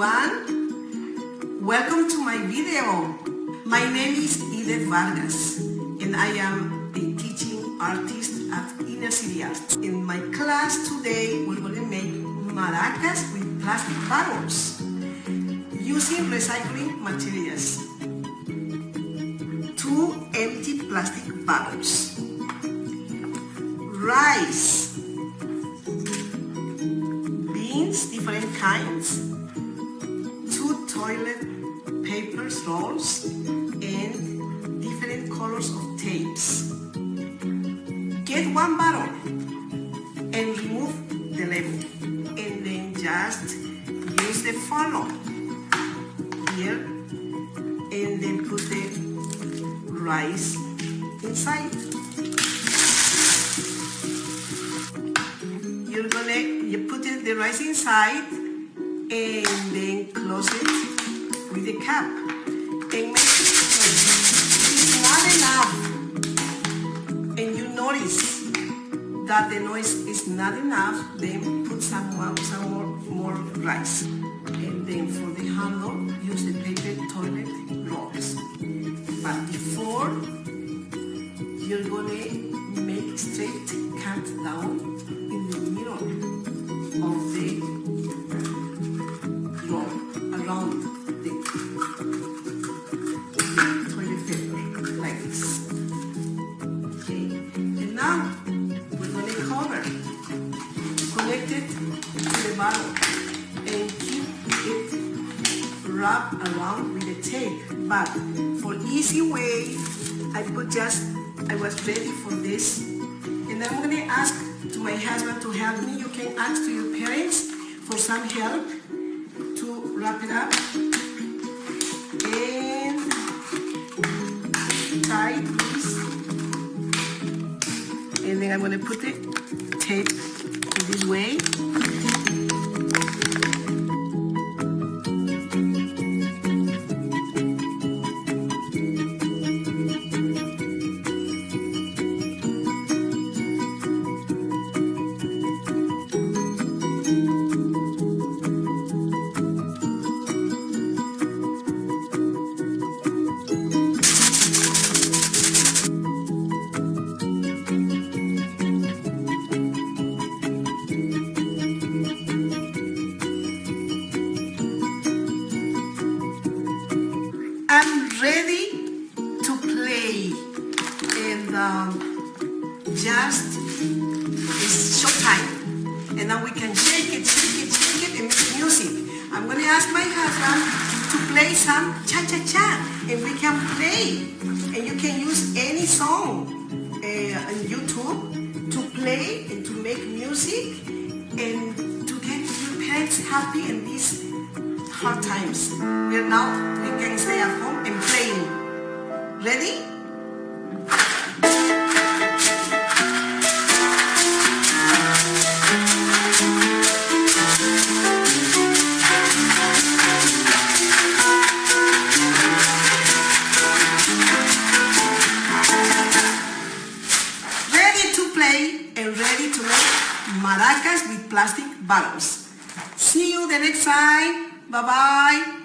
everyone. Welcome to my video. My name is Edith Vargas and I am a teaching artist at Inner City Arts. In my class today, we're going to make maracas with plastic bottles using recycling materials. 2 empty plastic bottles. Rice, beans, different kinds, 2 toilet paper rolls, and different colors of tapes. Get 1 bottle and remove the label, and then just use the funnel here, and then put the rice inside. You put the rice inside and then close it with the cap and make it it's not enough, and you notice that the noise is not enough, then put some more rice, and then for the handle use the paper toilet rolls. But before, you're gonna make straight cut down in the middle of the roll around the toilet paper like this. Okay, and now we're gonna connect it to the bottle and keep it wrapped around with the tape. But for easy way, I was ready for this, and I'm gonna ask to my husband to help me. You can ask to your parents for some help to wrap it up and tie this, and then I'm gonna put the tape in this way. I'm ready to play, and just it's showtime, and now we can shake it, and make music. I'm gonna ask my husband to play some cha-cha-cha, and we can play, and you can use any song on YouTube to play and to make music and to get your parents happy in these hard times. We can stay at home and playing. Ready? Ready to play and ready to make maracas with plastic bottles. See you the next time. Bye-bye.